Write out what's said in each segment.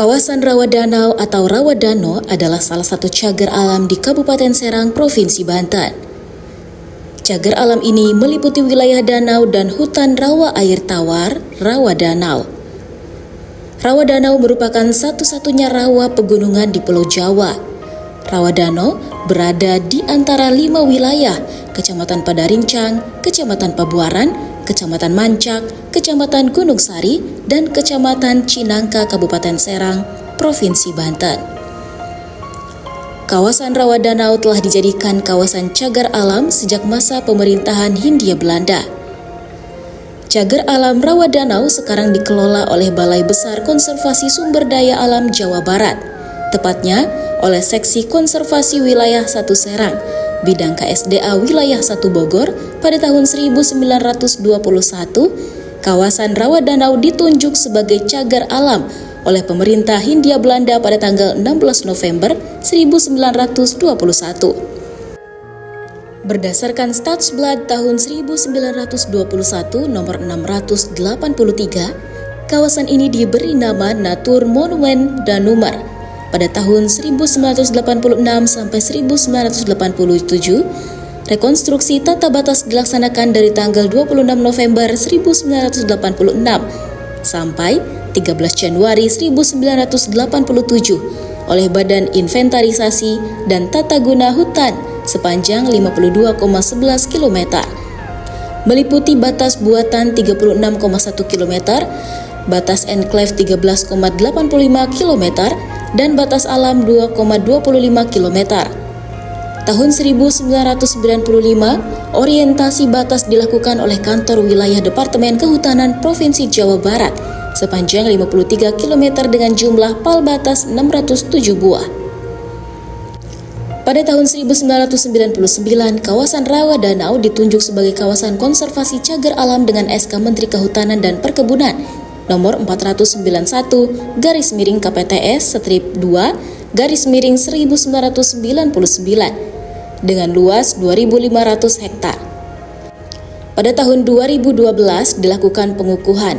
Kawasan Rawa Danau atau Rawadano adalah salah satu cagar alam di Kabupaten Serang, Provinsi Banten. Cagar alam ini meliputi wilayah danau dan hutan rawa air tawar, Rawa Danau. Rawa Danau merupakan satu-satunya rawa pegunungan di Pulau Jawa. Rawa Danau berada di antara 5 wilayah, Kecamatan Padarincang, Kecamatan Pabuaran, Kecamatan Mancak, Kecamatan Gunung Sari, dan Kecamatan Cinangka, Kabupaten Serang, Provinsi Banten. Kawasan Rawa Danau telah dijadikan kawasan cagar alam sejak masa pemerintahan Hindia Belanda. Cagar alam Rawa Danau sekarang dikelola oleh Balai Besar Konservasi Sumber Daya Alam Jawa Barat, tepatnya oleh Seksi Konservasi Wilayah 1 Serang, Bidang KSDA Wilayah 1 Bogor. Pada tahun 1921, kawasan Rawa Danau ditunjuk sebagai cagar alam oleh pemerintah Hindia Belanda pada tanggal 16 November 1921. Berdasarkan Stadsblad tahun 1921 nomor 683, kawasan ini diberi nama Natur Monumen Danumer. Pada tahun 1986 sampai 1987, rekonstruksi tata batas dilaksanakan dari tanggal 26 November 1986 sampai 13 Januari 1987 oleh Badan Inventarisasi dan Tata Guna Hutan sepanjang 52,11 km. Meliputi batas buatan 36,1 km, batas enklave 13,85 km, dan batas alam 2,25 km. Tahun 1995, orientasi batas dilakukan oleh Kantor Wilayah Departemen Kehutanan Provinsi Jawa Barat sepanjang 53 km dengan jumlah pal batas 607 buah. Pada tahun 1999, kawasan Rawa Danau ditunjuk sebagai kawasan konservasi cagar alam dengan SK Menteri Kehutanan dan Perkebunan nomor 409/2/1999 dengan luas 2.500 hektar. Pada tahun 2012 dilakukan pengukuhan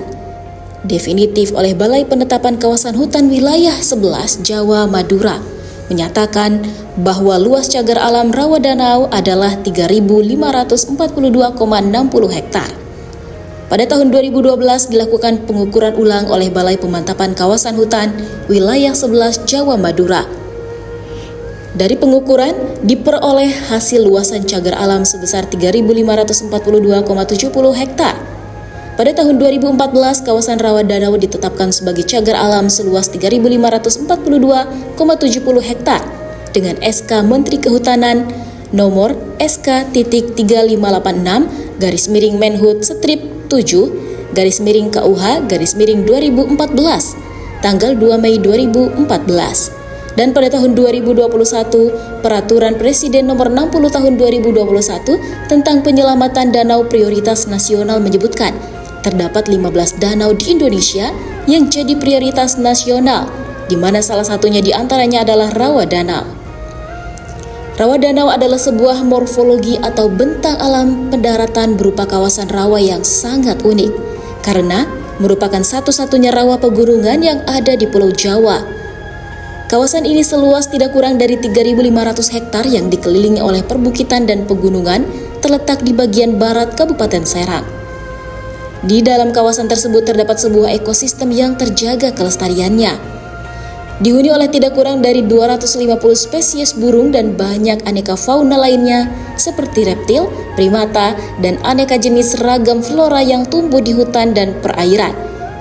definitif oleh Balai Penetapan Kawasan Hutan Wilayah 11 Jawa Madura, menyatakan bahwa luas cagar alam Rawa Danau adalah 3.542,60 hektar. Pada tahun 2012 dilakukan pengukuran ulang oleh Balai Pemantapan Kawasan Hutan Wilayah 11 Jawa Madura. Dari pengukuran diperoleh hasil luasan cagar alam sebesar 3.542,70 hektar. Pada tahun 2014, kawasan Rawa Danau ditetapkan sebagai cagar alam seluas 3.542,70 hektar dengan SK Menteri Kehutanan nomor SK.Menhut/7/KUH/2014 tanggal 2 Mei 2014. Dan pada tahun 2021, Peraturan Presiden Nomor 60 Tahun 2021 tentang Penyelamatan Danau Prioritas Nasional menyebutkan terdapat 15 danau di Indonesia yang jadi prioritas nasional, di mana salah satunya di antaranya adalah Rawa Danau. Rawa Danau adalah sebuah morfologi atau bentang alam pendaratan berupa kawasan rawa yang sangat unik, karena merupakan satu-satunya rawa pegunungan yang ada di Pulau Jawa. Kawasan ini seluas tidak kurang dari 3.500 hektar yang dikelilingi oleh perbukitan dan pegunungan, terletak di bagian barat Kabupaten Serang. Di dalam kawasan tersebut terdapat sebuah ekosistem yang terjaga kelestariannya. Dihuni oleh tidak kurang dari 250 spesies burung dan banyak aneka fauna lainnya seperti reptil, primata, dan aneka jenis ragam flora yang tumbuh di hutan dan perairan,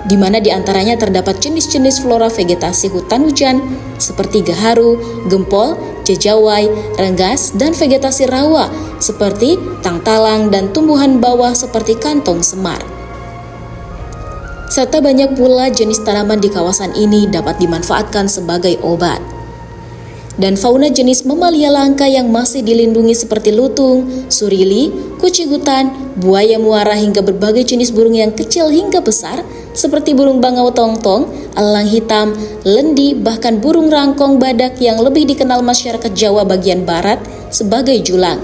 di mana diantaranya terdapat jenis-jenis flora vegetasi hutan hujan seperti gaharu, gempol, jejawai, renggas, dan vegetasi rawa seperti tangtalang dan tumbuhan bawah seperti kantong semar. Serta banyak pula jenis tanaman di kawasan ini dapat dimanfaatkan sebagai obat. Dan fauna jenis mamalia langka yang masih dilindungi seperti lutung, surili, kucing hutan, buaya muara hingga berbagai jenis burung yang kecil hingga besar seperti burung bangau tongtong, elang hitam, lendi, bahkan burung rangkong badak yang lebih dikenal masyarakat Jawa bagian barat sebagai julang.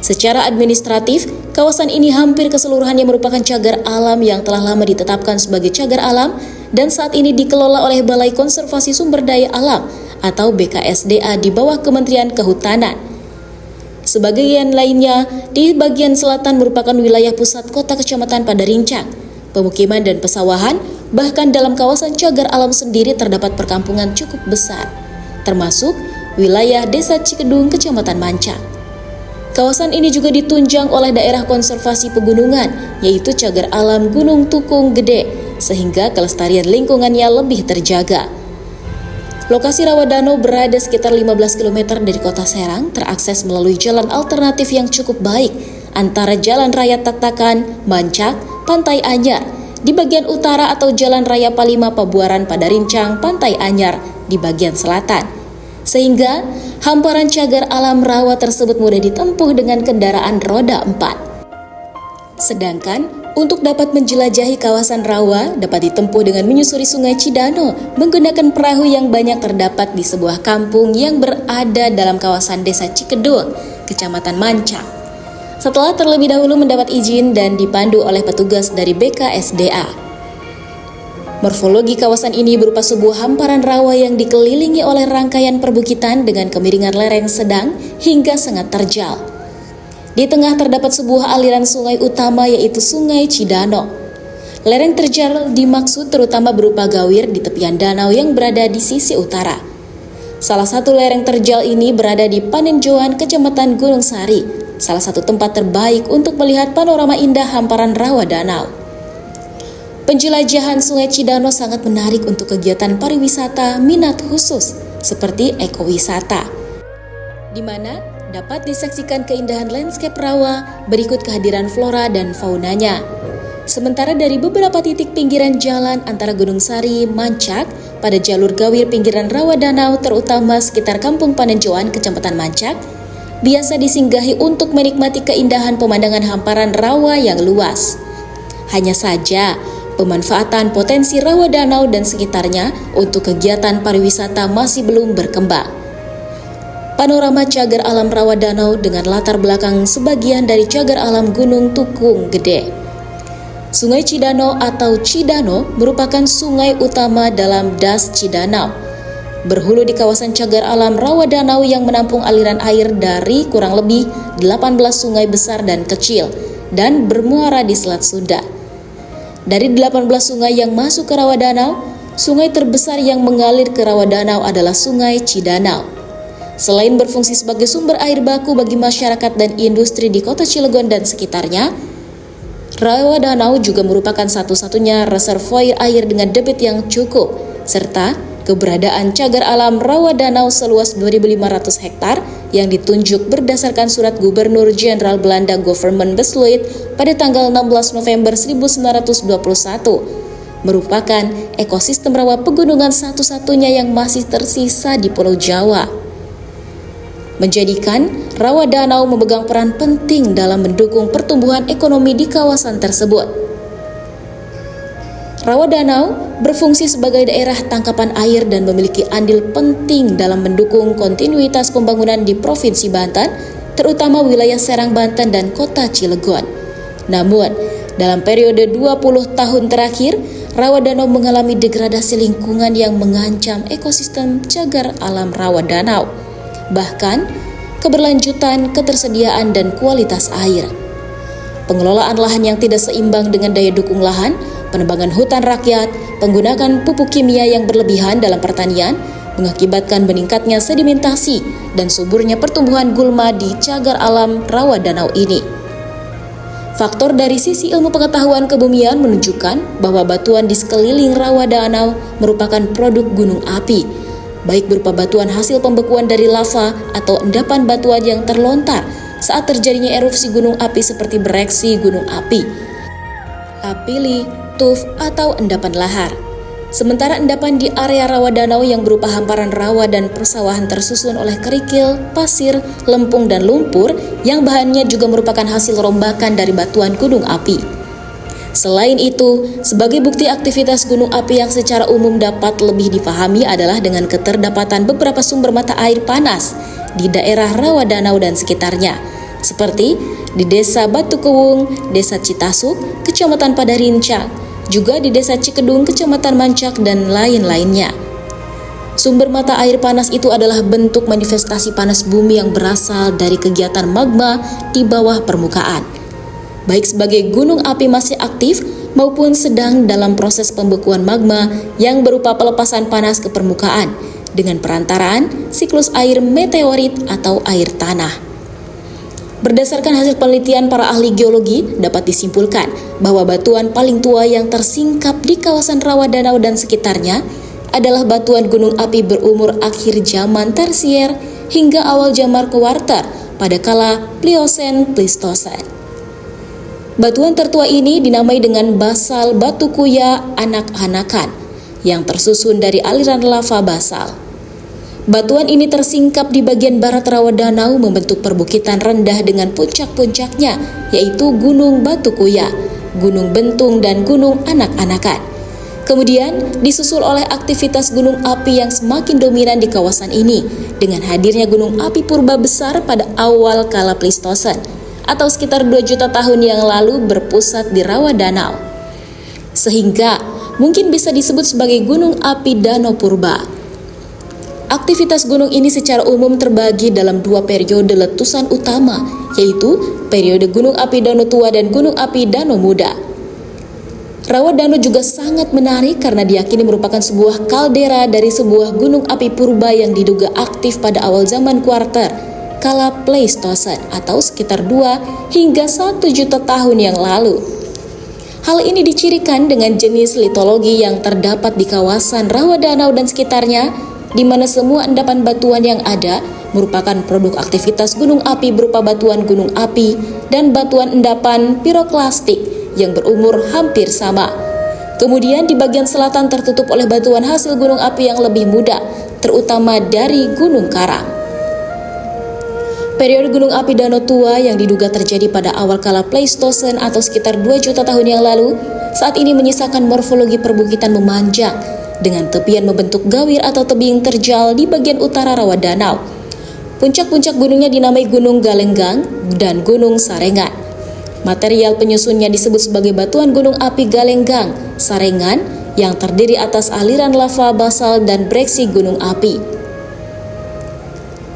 Secara administratif, kawasan ini hampir keseluruhannya merupakan cagar alam yang telah lama ditetapkan sebagai cagar alam dan saat ini dikelola oleh Balai Konservasi Sumber Daya Alam atau BKSDA di bawah Kementerian Kehutanan. Sebagian lainnya di bagian selatan merupakan wilayah pusat kota kecamatan Padarincang, pemukiman dan pesawahan, bahkan dalam kawasan cagar alam sendiri terdapat perkampungan cukup besar, termasuk wilayah Desa Cikedung, Kecamatan Mancak. Kawasan ini juga ditunjang oleh daerah konservasi pegunungan, yaitu cagar alam Gunung Tukung Gede, sehingga kelestarian lingkungannya lebih terjaga. Lokasi Rawadanau berada sekitar 15 km dari kota Serang, terakses melalui jalan alternatif yang cukup baik antara Jalan Raya Tatakan, Mancak, Pantai Anyar, di bagian utara atau Jalan Raya Palima Pabuaran Padarincang, Pantai Anyar di bagian selatan. Sehingga hamparan cagar alam rawa tersebut mudah ditempuh dengan kendaraan roda 4. Sedangkan untuk dapat menjelajahi kawasan rawa dapat ditempuh dengan menyusuri Sungai Cidano menggunakan perahu yang banyak terdapat di sebuah kampung yang berada dalam kawasan Desa Cikedung, Kecamatan Mancak. Setelah terlebih dahulu mendapat izin dan dipandu oleh petugas dari BKSDA. Morfologi kawasan ini berupa sebuah hamparan rawa yang dikelilingi oleh rangkaian perbukitan dengan kemiringan lereng sedang hingga sangat terjal. Di tengah terdapat sebuah aliran sungai utama yaitu Sungai Cidano. Lereng terjal dimaksud terutama berupa gawir di tepian danau yang berada di sisi utara. Salah satu lereng terjal ini berada di Panenjoan, Kecamatan Gunung Sari, salah satu tempat terbaik untuk melihat panorama indah hamparan rawa danau. Penjelajahan Sungai Cidano sangat menarik untuk kegiatan pariwisata minat khusus seperti ekowisata, di mana dapat disaksikan keindahan landscape rawa berikut kehadiran flora dan faunanya. Sementara dari beberapa titik pinggiran jalan antara Gunung Sari, Mancak, pada jalur gawir pinggiran rawa danau terutama sekitar Kampung Panenjoan, Kecamatan Mancak, biasa disinggahi untuk menikmati keindahan pemandangan hamparan rawa yang luas. Hanya saja, pemanfaatan potensi rawa danau dan sekitarnya untuk kegiatan pariwisata masih belum berkembang. Panorama cagar alam rawa danau dengan latar belakang sebagian dari cagar alam Gunung Tukung Gede. Sungai Cidano atau Cidano merupakan sungai utama dalam Das Cidanau. Berhulu di kawasan cagar alam rawa danau yang menampung aliran air dari kurang lebih 18 sungai besar dan kecil dan bermuara di Selat Sunda. Dari 18 sungai yang masuk ke rawa danau, sungai terbesar yang mengalir ke rawa danau adalah Sungai Cidanau. Selain berfungsi sebagai sumber air baku bagi masyarakat dan industri di kota Cilegon dan sekitarnya, rawa danau juga merupakan satu-satunya reservoir air dengan debit yang cukup, serta keberadaan cagar alam rawa danau seluas 2.500 hektar yang ditunjuk berdasarkan surat Gubernur Jenderal Belanda Government Besluit pada tanggal 16 November 1921, merupakan ekosistem rawa pegunungan satu-satunya yang masih tersisa di Pulau Jawa. Menjadikan rawa danau memegang peran penting dalam mendukung pertumbuhan ekonomi di kawasan tersebut. Rawa danau berfungsi sebagai daerah tangkapan air dan memiliki andil penting dalam mendukung kontinuitas pembangunan di Provinsi Banten, terutama wilayah Serang Banten dan kota Cilegon. Namun, dalam periode 20 tahun terakhir, rawa danau mengalami degradasi lingkungan yang mengancam ekosistem cagar alam rawa danau. Bahkan, keberlanjutan, ketersediaan, dan kualitas air. Pengelolaan lahan yang tidak seimbang dengan daya dukung lahan, penebangan hutan rakyat, penggunaan pupuk kimia yang berlebihan dalam pertanian, mengakibatkan meningkatnya sedimentasi dan suburnya pertumbuhan gulma di cagar alam rawa danau ini. Faktor dari sisi ilmu pengetahuan kebumian menunjukkan bahwa batuan di sekeliling rawa danau merupakan produk gunung api, baik berupa batuan hasil pembekuan dari lava atau endapan batuan yang terlontar saat terjadinya erupsi gunung api seperti bereaksi gunung api, lapili, tuf, atau endapan lahar. Sementara endapan di area rawa danau yang berupa hamparan rawa dan persawahan tersusun oleh kerikil, pasir, lempung, dan lumpur yang bahannya juga merupakan hasil rombakan dari batuan gunung api. Selain itu, sebagai bukti aktivitas gunung api yang secara umum dapat lebih dipahami adalah dengan keterdapatan beberapa sumber mata air panas di daerah rawa danau dan sekitarnya, seperti di Desa Batu Kewung, Desa Citasuk, Kecamatan Padarincang, juga di Desa Cikedung, Kecamatan Mancak, dan lain-lainnya. Sumber mata air panas itu adalah bentuk manifestasi panas bumi yang berasal dari kegiatan magma di bawah permukaan, baik sebagai gunung api masih aktif maupun sedang dalam proses pembekuan magma yang berupa pelepasan panas ke permukaan dengan perantaraan siklus air meteorit atau air tanah. Berdasarkan hasil penelitian para ahli geologi, dapat disimpulkan bahwa batuan paling tua yang tersingkap di kawasan rawa danau dan sekitarnya adalah batuan gunung api berumur akhir zaman tersier hingga awal zaman kuarter pada kala Pliocene Pleistosen. Batuan tertua ini dinamai dengan basal batu kuya anak-anakan yang tersusun dari aliran lava basal. Batuan ini tersingkap di bagian barat rawa danau membentuk perbukitan rendah dengan puncak-puncaknya, yaitu Gunung Batu Kuya, Gunung Bentung, dan Gunung Anak-anakan. Kemudian disusul oleh aktivitas gunung api yang semakin dominan di kawasan ini dengan hadirnya gunung api purba besar pada awal kala Pleistosen atau sekitar 2 juta tahun yang lalu berpusat di rawa danau. Sehingga mungkin bisa disebut sebagai gunung api Danau Purba. Aktivitas gunung ini secara umum terbagi dalam 2 periode letusan utama, yaitu periode gunung api Danau Tua dan gunung api Danau Muda. Rawa danau juga sangat menarik karena diyakini merupakan sebuah kaldera dari sebuah gunung api purba yang diduga aktif pada awal zaman kuarter, kala Pleistosen atau sekitar 2 hingga 1 juta tahun yang lalu. Hal ini dicirikan dengan jenis litologi yang terdapat di kawasan rawa danau dan sekitarnya, di mana semua endapan batuan yang ada merupakan produk aktivitas gunung api berupa batuan gunung api dan batuan endapan piroklastik yang berumur hampir sama. Kemudian di bagian selatan tertutup oleh batuan hasil gunung api yang lebih muda, terutama dari Gunung Karang. Periode gunung api Danau Tua yang diduga terjadi pada awal kala Pleistosen atau sekitar 2 juta tahun yang lalu, saat ini menyisakan morfologi perbukitan memanjang dengan tepian membentuk gawir atau tebing terjal di bagian utara rawa danau. Puncak-puncak gunungnya dinamai Gunung Galenggang dan Gunung Sarengan. Material penyusunnya disebut sebagai batuan gunung api Galenggang, Sarengan yang terdiri atas aliran lava basal dan breksi gunung api.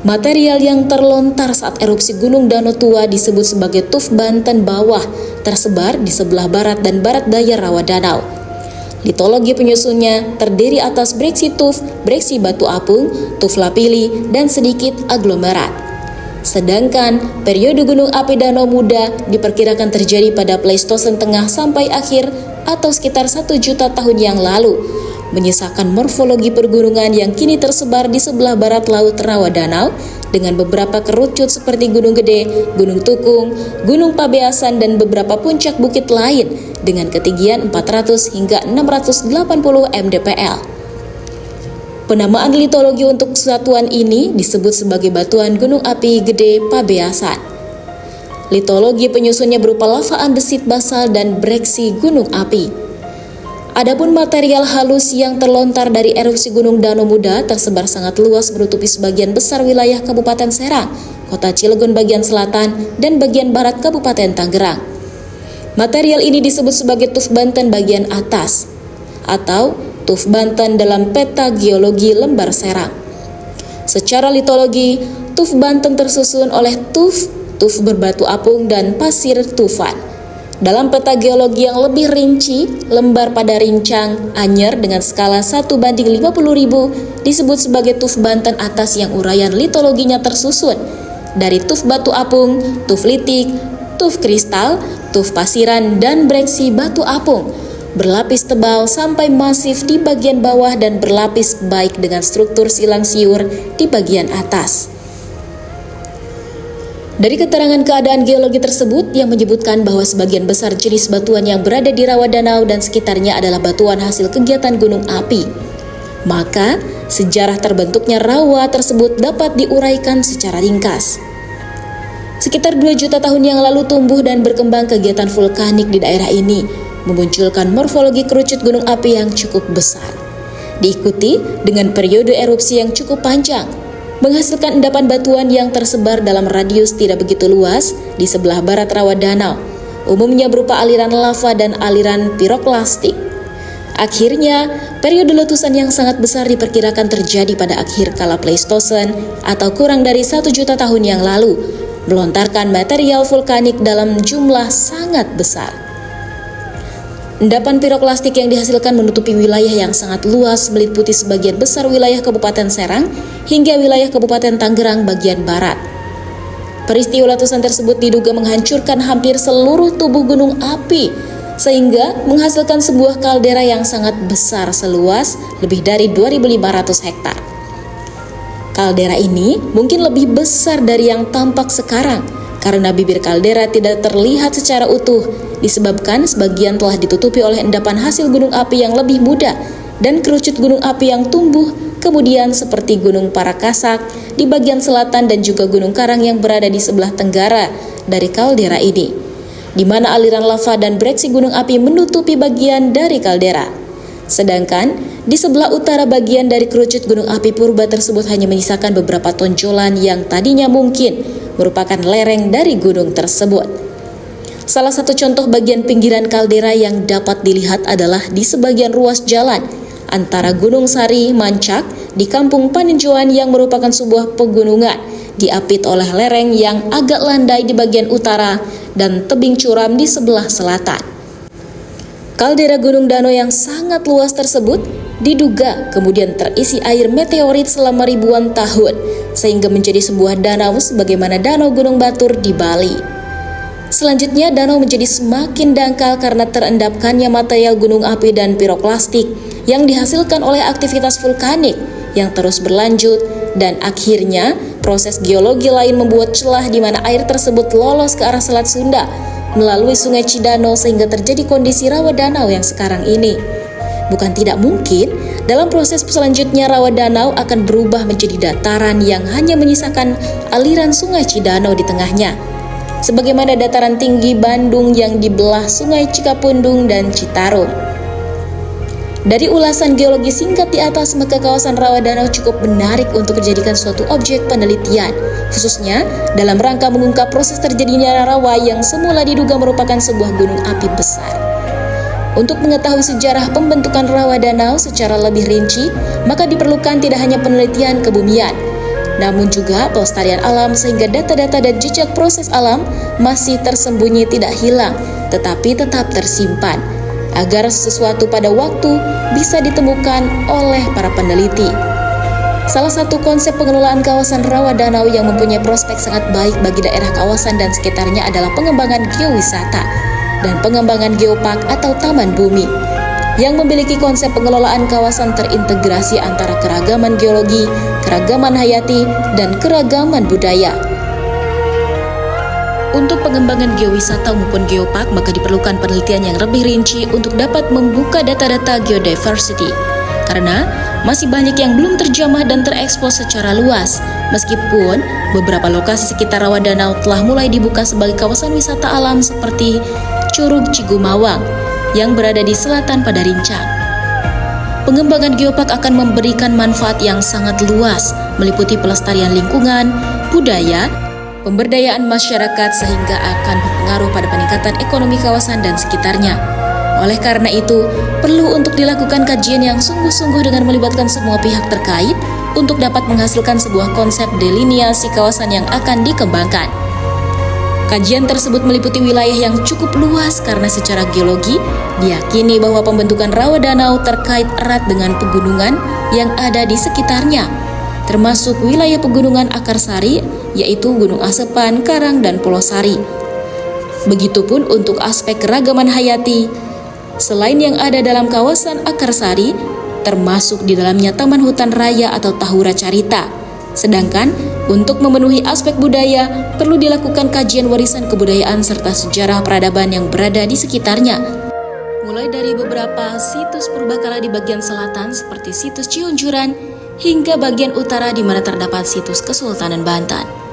Material yang terlontar saat erupsi Gunung Danau Tua disebut sebagai tuf Banten bawah, tersebar di sebelah barat dan barat daya rawa danau. Litologi penyusunnya terdiri atas breksi tuf, breksi batu apung, tuf lapili, dan sedikit aglomerat. Sedangkan periode gunung api Danau Muda diperkirakan terjadi pada Pleistosen tengah sampai akhir atau sekitar 1 juta tahun yang lalu, menyisakan morfologi pergunungan yang kini tersebar di sebelah barat laut rawa danau dengan beberapa kerucut seperti Gunung Gede, Gunung Tukung, Gunung Pabeasan, dan beberapa puncak bukit lain dengan ketinggian 400 hingga 680 mdpl. Penamaan litologi untuk satuan ini disebut sebagai batuan gunung api Gede Pabeasan. Litologi penyusunnya berupa lava andesit basal dan breksi gunung api. Adapun material halus yang terlontar dari erupsi Gunung Danau Muda tersebar sangat luas menutupi sebagian besar wilayah Kabupaten Serang, Kota Cilegon bagian selatan, dan bagian barat Kabupaten Tangerang. Material ini disebut sebagai tuf Banten bagian atas atau tuf Banten dalam peta geologi lembar Serang. Secara litologi, tuf Banten tersusun oleh tuf berbatu apung, dan pasir tufan. Dalam peta geologi yang lebih rinci, lembar pada rincang Anyer dengan skala 1:50.000 disebut sebagai tuf Banten atas yang uraian litologinya tersusun dari tuf batu apung, tuf litik, tuf kristal, tuf pasiran, dan breksi batu apung, berlapis tebal sampai masif di bagian bawah dan berlapis baik dengan struktur silang siur di bagian atas. Dari keterangan keadaan geologi tersebut yang menyebutkan bahwa sebagian besar jenis batuan yang berada di rawa danau dan sekitarnya adalah batuan hasil kegiatan gunung api, maka sejarah terbentuknya rawa tersebut dapat diuraikan secara ringkas. Sekitar 2 juta tahun yang lalu tumbuh dan berkembang kegiatan vulkanik di daerah ini, memunculkan morfologi kerucut gunung api yang cukup besar. Diikuti dengan periode erupsi yang cukup panjang, menghasilkan endapan batuan yang tersebar dalam radius tidak begitu luas di sebelah barat rawa danau, umumnya berupa aliran lava dan aliran piroklastik. Akhirnya, periode letusan yang sangat besar diperkirakan terjadi pada akhir kala Pleistosen atau kurang dari 1 juta tahun yang lalu, melontarkan material vulkanik dalam jumlah sangat besar. Endapan piroklastik yang dihasilkan menutupi wilayah yang sangat luas meliputi sebagian besar wilayah Kabupaten Serang hingga wilayah Kabupaten Tangerang bagian barat. Peristiwa letusan tersebut diduga menghancurkan hampir seluruh tubuh gunung api sehingga menghasilkan sebuah kaldera yang sangat besar seluas lebih dari 2.500 hektar. Kaldera ini mungkin lebih besar dari yang tampak sekarang karena bibir kaldera tidak terlihat secara utuh disebabkan sebagian telah ditutupi oleh endapan hasil gunung api yang lebih muda dan kerucut gunung api yang tumbuh kemudian seperti Gunung Parakasak di bagian selatan dan juga Gunung Karang yang berada di sebelah tenggara dari kaldera ini, di mana aliran lava dan breksi gunung api menutupi bagian dari kaldera. Sedangkan di sebelah utara bagian dari kerucut gunung api purba tersebut hanya menyisakan beberapa tonjolan yang tadinya mungkin merupakan lereng dari gunung tersebut. Salah satu contoh bagian pinggiran kaldera yang dapat dilihat adalah di sebagian ruas jalan antara Gunung Sari, Mancak di Kampung Paninjauan yang merupakan sebuah pegunungan diapit oleh lereng yang agak landai di bagian utara dan tebing curam di sebelah selatan. Kaldera Gunung Danau yang sangat luas tersebut diduga kemudian terisi air meteorit selama ribuan tahun sehingga menjadi sebuah danau sebagaimana Danau Gunung Batur di Bali. Selanjutnya, danau menjadi semakin dangkal karena terendapkannya material gunung api dan piroklastik yang dihasilkan oleh aktivitas vulkanik yang terus berlanjut dan akhirnya proses geologi lain membuat celah di mana air tersebut lolos ke arah Selat Sunda melalui Sungai Cidano sehingga terjadi kondisi rawa danau yang sekarang ini. Bukan tidak mungkin, dalam proses selanjutnya rawa danau akan berubah menjadi dataran yang hanya menyisakan aliran Sungai Cidano di tengahnya. Sebagaimana dataran tinggi Bandung yang dibelah Sungai Cikapundung dan Citarum. Dari ulasan geologi singkat di atas, maka kawasan rawa danau cukup menarik untuk dijadikan suatu objek penelitian, khususnya dalam rangka mengungkap proses terjadinya rawa yang semula diduga merupakan sebuah gunung api besar. Untuk mengetahui sejarah pembentukan rawa danau secara lebih rinci, maka diperlukan tidak hanya penelitian kebumian, namun juga pelestarian alam sehingga data-data dan jejak proses alam masih tersembunyi tidak hilang, tetapi tetap tersimpan, agar sesuatu pada waktu bisa ditemukan oleh para peneliti. Salah satu konsep pengelolaan kawasan rawa danau yang mempunyai prospek sangat baik bagi daerah kawasan dan sekitarnya adalah pengembangan geowisata dan pengembangan geopark atau taman bumi yang memiliki konsep pengelolaan kawasan terintegrasi antara keragaman geologi, keragaman hayati, dan keragaman budaya. Untuk pengembangan geowisata maupun geopark maka diperlukan penelitian yang lebih rinci untuk dapat membuka data-data geodiversity karena masih banyak yang belum terjamah dan terekspos secara luas meskipun beberapa lokasi sekitar rawa danau telah mulai dibuka sebagai kawasan wisata alam seperti Curug Cigumawang yang berada di selatan Padarincang. Pengembangan geopark akan memberikan manfaat yang sangat luas meliputi pelestarian lingkungan, budaya, pemberdayaan masyarakat sehingga akan berpengaruh pada peningkatan ekonomi kawasan dan sekitarnya. Oleh karena itu, perlu untuk dilakukan kajian yang sungguh-sungguh dengan melibatkan semua pihak terkait untuk dapat menghasilkan sebuah konsep deliniasi kawasan yang akan dikembangkan. Kajian tersebut meliputi wilayah yang cukup luas karena secara geologi diyakini bahwa pembentukan rawa danau terkait erat dengan pegunungan yang ada di sekitarnya, termasuk wilayah pegunungan Akarsari, yaitu Gunung Asepan, Karang, dan Pulau Sari. Begitupun untuk aspek keragaman hayati, selain yang ada dalam kawasan Akarsari, termasuk di dalamnya Taman Hutan Raya atau Tahura Carita. Sedangkan untuk memenuhi aspek budaya, perlu dilakukan kajian warisan kebudayaan serta sejarah peradaban yang berada di sekitarnya. Mulai dari beberapa situs purbakala di bagian selatan seperti situs Ciunjuran, hingga bagian utara di mana terdapat situs Kesultanan Banten.